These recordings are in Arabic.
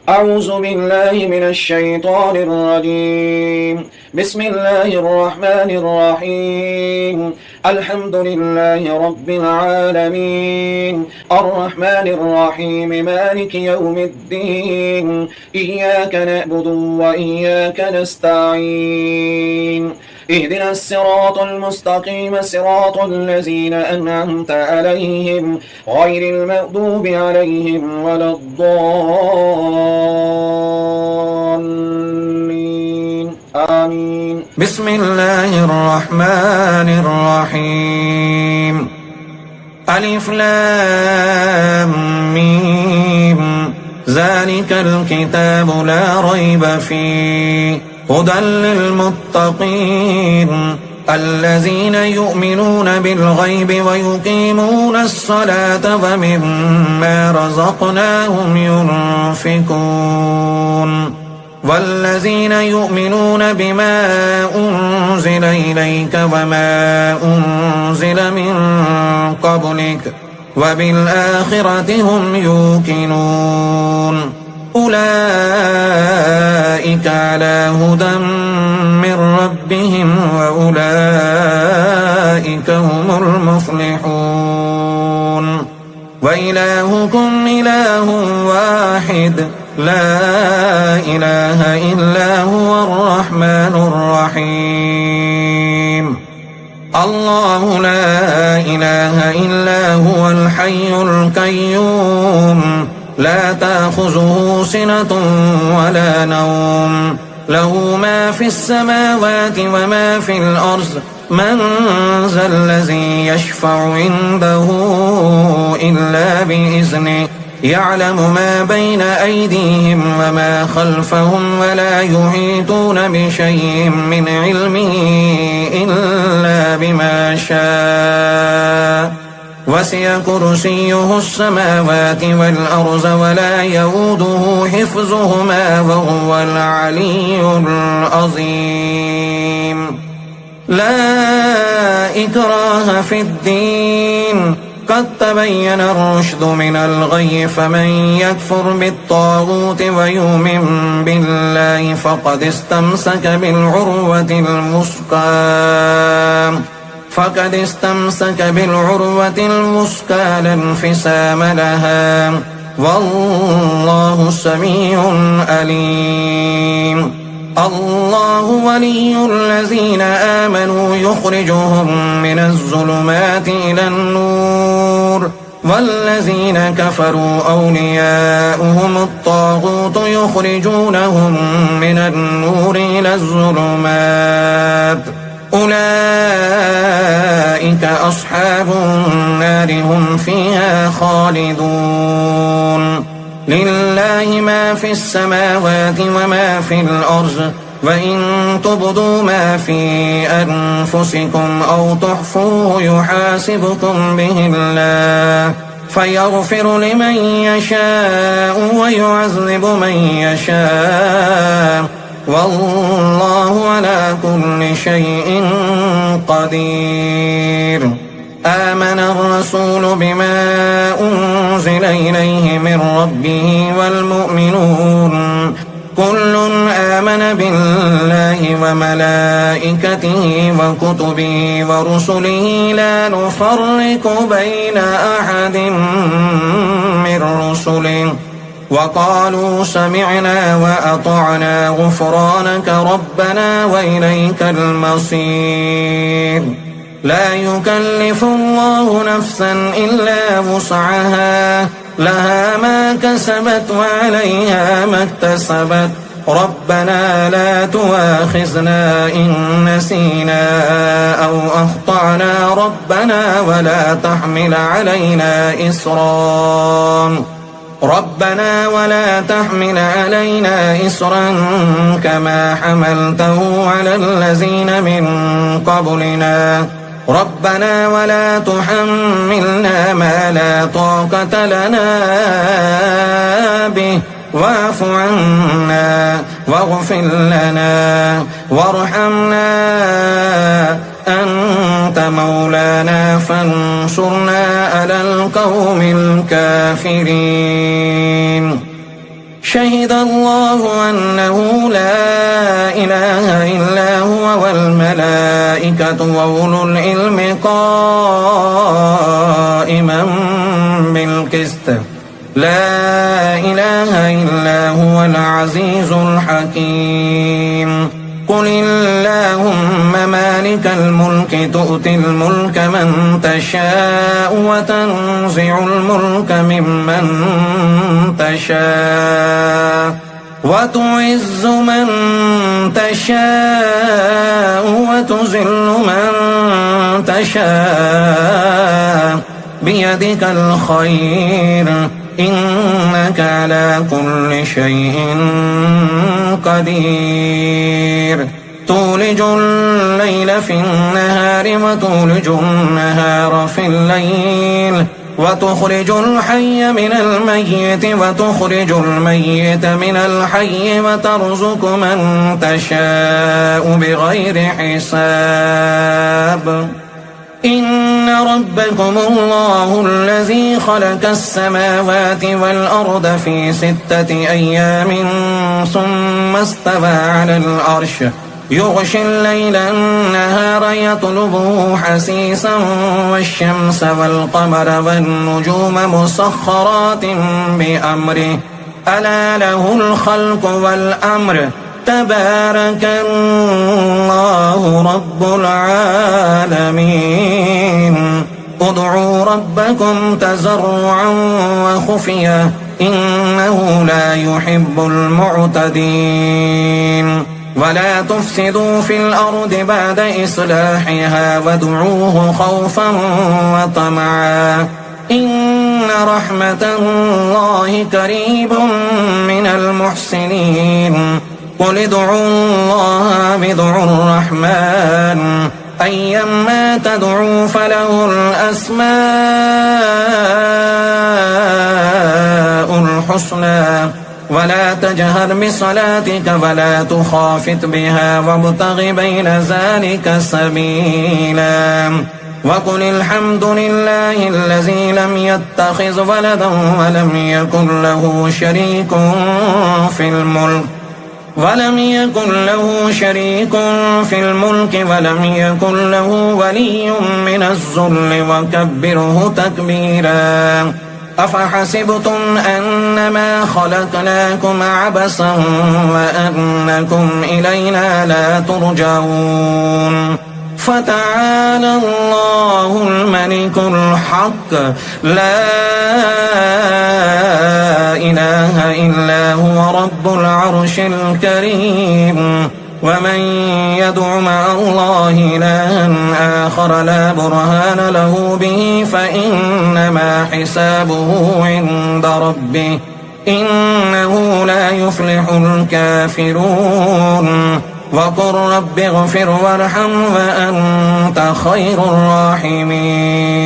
أعوذ بالله من الشيطان الرجيم. بسم الله الرحمن الرحيم. الحمد لله رب العالمين، الرحمن الرحيم، مالك يوم الدين. إياك نعبد وإياك نستعين. اهدنا الصراط المستقيم، صراط الذين أنعمت عليهم غير المغضوب عليهم ولا الضالين. آمين. بسم الله الرحمن الرحيم. ألف لام ميم. ذلك الكتاب لا ريب فيه هدى للمتقين الذين يؤمنون بالغيب ويقيمون الصلاة ومما رزقناهم ينفقون والذين يؤمنون بما أنزل إليك وما أنزل من قبلك وبالآخرة هم يوقنون أولئك على هدى من ربهم وأولئك هم المفلحون وإلهكم إله واحد لا إله إلا هو الرحمن الرحيم الله لا إله إلا هو الحي القيوم لا تأخذه سنة ولا نوم له ما في السماوات وما في الأرض من ذا الذي يشفع عنده إلا بإذنه يعلم ما بين أيديهم وما خلفهم ولا يحيطون بشيء من علمه إلا بما شاء وسع كرسيه السماوات والأرض ولا يؤوده حفظهما وهو العلي العظيم لا إكراه في الدين قد تبين الرشد من الغي فمن يكفر بالطاغوت ويؤمن بالله فقد استمسك بالعروة الوثقى لا انفصام لها والله سميع عليم الله ولي الذين آمنوا يخرجهم من الظلمات إلى النور والذين كفروا أولياؤهم الطاغوت يخرجونهم من النور إلى الظلمات أولئك أصحاب النار هم فيها خالدون لله ما في السماوات وما في الأرض وإن تبدوا ما في أنفسكم أو تخفوه يحاسبكم به الله فيغفر لمن يشاء ويعذب من يشاء والله على كل شيء قدير آمن الرسول بما أنزل إليه من ربه والمؤمنون كل آمن بالله وملائكته وكتبه ورسله لا نفرق بين أحد من رسله وقالوا سمعنا وأطعنا غفرانك ربنا وإليك المصير لا يكلف الله نفسا إلا وسعها لها ما كسبت وعليها ما اكتسبت ربنا لا تؤاخذنا إن نسينا أو أخطأنا ربنا ولا تحمل علينا إصرا كما حملته على الذين من قبلنا ربنا ولا تحملنا ما لا طاقة لنا به واعف عنا واغفر لنا وارحمنا أنت مولانا فانصرنا على القوم الكافرين شهد الله أنه لا إله إلا هو والملائكة وأولو العلم قائما بالقسط لا إله إلا هو العزيز الحكيم قل اللهم مالك الملك تؤتي الملك من تشاء وتنزع الملك ممن تشاء وتعز من تشاء وتذل من تشاء بيدك الخير إنك على كل شيء قدير تولج الليل في النهار وتولج النهار في الليل وتخرج الحي من الميت وتخرج الميت من الحي وترزق من تشاء بغير حساب إن ربكم الله الذي خلق السماوات والأرض في 6 أيام ثم استوى على العرش يغشي الليل النهار يطلبه حسيسا والشمس والقمر والنجوم مسخرات بأمره ألا له الخلق والأمر تبارك الله رب العالمين ادعوا ربكم تضرعا وخفيا إنه لا يحب المعتدين ولا تفسدوا في الأرض بعد إصلاحها وادعوه خوفا وطمعا إن رحمة الله قريب من المحسنين قل ادعوا الله بدعوا الرحمن أيما تدعوا فله الأسماء الحسنى ولا تجهر بصلاتك ولا تخافت بها وابتغ بين ذلك سبيلا وقل الحمد لله الذي لم يتخذ ولدا ولم يكن له شريك في الملك ولم ولم يكن له ولي من الذل وكبره تكبيرا أفحسبتم أنما خلقناكم عبثا وأنكم إلينا لا ترجعون فتعالى الله الملك الحق لا إله إلا هو رب العرش الكريم ومن يدع مع الله إلها آخر لا برهان له به فإنما حسابه عند ربه إنه لا يفلح الكافرون وقل رب اغفر وارحم وأنت خير الراحمين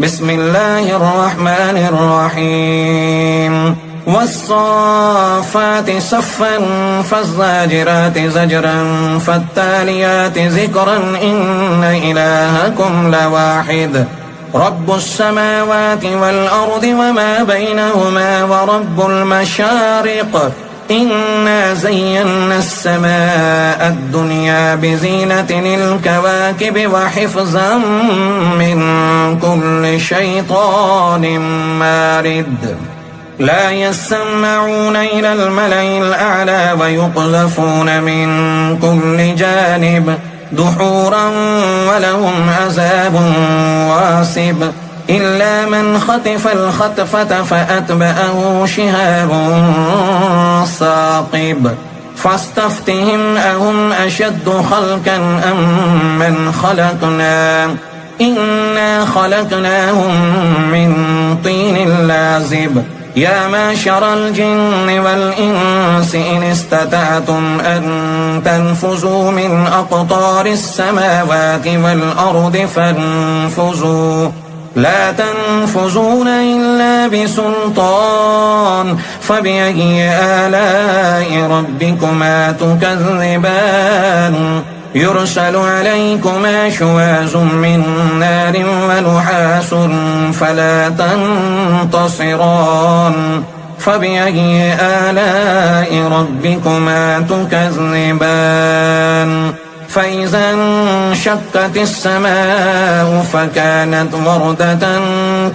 بسم الله الرحمن الرحيم والصافات صفا فالزاجرات زجرا فالتاليات ذكرا إن إلهكم لواحد رب السماوات والأرض وما بينهما ورب المشارق إنا زينا السماء الدنيا بزينة الكواكب وحفظا من كل شيطان مارد لا يسمعون إلى الملأ الأعلى ويقذفون من كل جانب دحورا ولهم عذاب واصب إلا من خطف الخطفة فأتبعه شهاب ثاقب فاستفتهم أهم أشد خلقا أم من خلقنا إنا خلقناهم من طين لازب يا معشر الجن والإنس إن استطعتم أن تنفذوا من أقطار السماوات والأرض فانفذوا لا تنفذون إلا بسلطان فبأي آلاء ربكما تكذبان يرسل عليكما شواظ من نار ونحاس فلا تنتصران فبأي آلاء ربكما تكذبان فإذا انشقت السماء فكانت وردة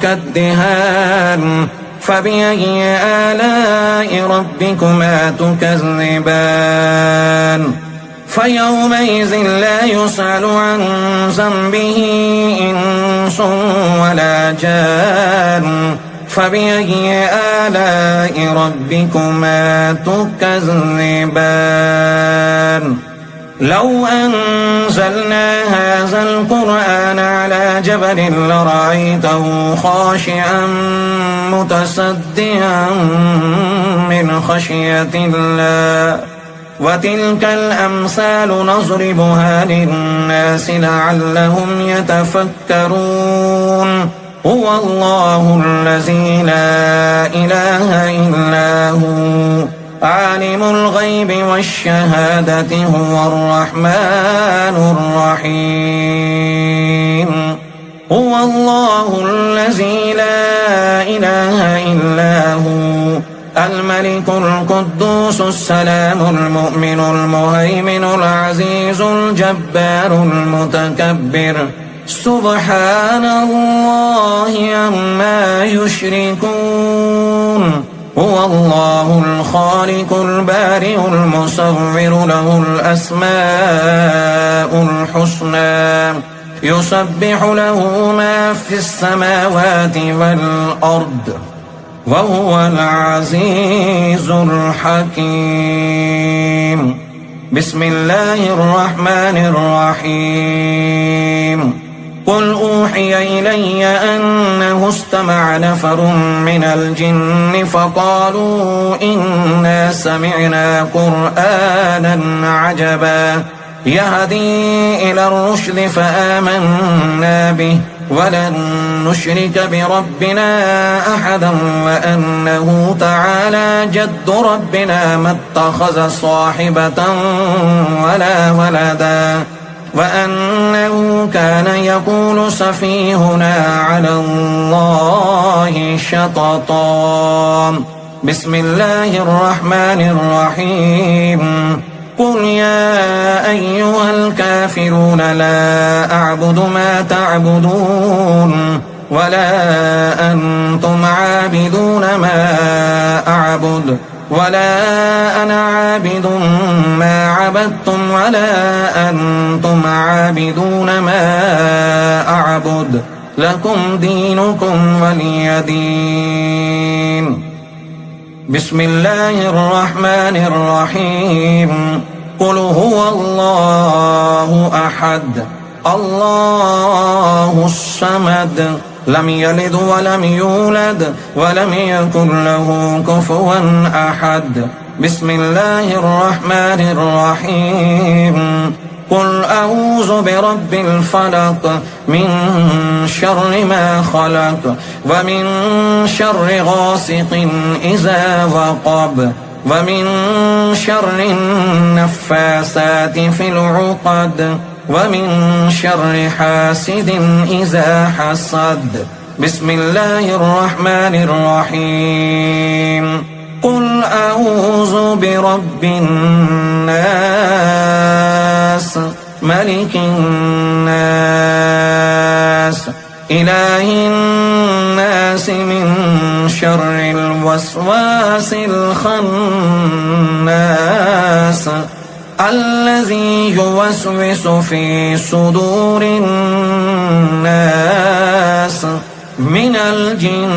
كالدهان فبأي آلاء ربكما تكذبان فيومئذ لا يسأل عن ذنبه إنس ولا جان فبأي آلاء ربكما تكذبان لو أنزلنا هذا القرآن على جبل لرأيته خاشعا متصدعا من خشية الله وتلك الأمثال نضربها للناس لعلهم يتفكرون هو الله الذي لا إله إلا هو عالم الغيب والشهادة هو الرحمن الرحيم هو الله الذي لا إله إلا هو الملك القدوس السلام المؤمن المهيمن العزيز الجبار المتكبر سبحان الله عما يشركون هو الله الخالق البارئ المصور له الأسماء الحسنى يسبح له ما في السماوات والأرض وهو العزيز الحكيم بسم الله الرحمن الرحيم قل أوحي إلي أنه استمع نفر من الجن فقالوا إنا سمعنا قرآنا عجبا يهدي إلى الرشد فآمنا به ولن نشرك بربنا أحدا وأنه تعالى جد ربنا ما اتخذ صاحبة ولا ولدا وأنه كان يقول سفيهنا على الله شططا بسم الله الرحمن الرحيم قل يا أيها الكافرون لا أعبد ما تعبدون ولا أنتم عابدون ما أعبد ولا أنا عابد ما عبدتم ولا أنتم عابدون ما أعبد لكم دينكم ولي دين بسم الله الرحمن الرحيم قل هو الله أحد الله الصمد لم يلد ولم يولد ولم يكن له كفوا أحد بسم الله الرحمن الرحيم قل أعوذ برب الفلق من شر ما خلق ومن شر غاسق إذا وقب ومن شر النفاثات في العقد ومن شر حاسد إذا حسد بسم الله الرحمن الرحيم قل أعوذ برب الناس ملك الناس إله الناس من شر الوسواس الخناس الذي يوسوس في صدور الناس من الجن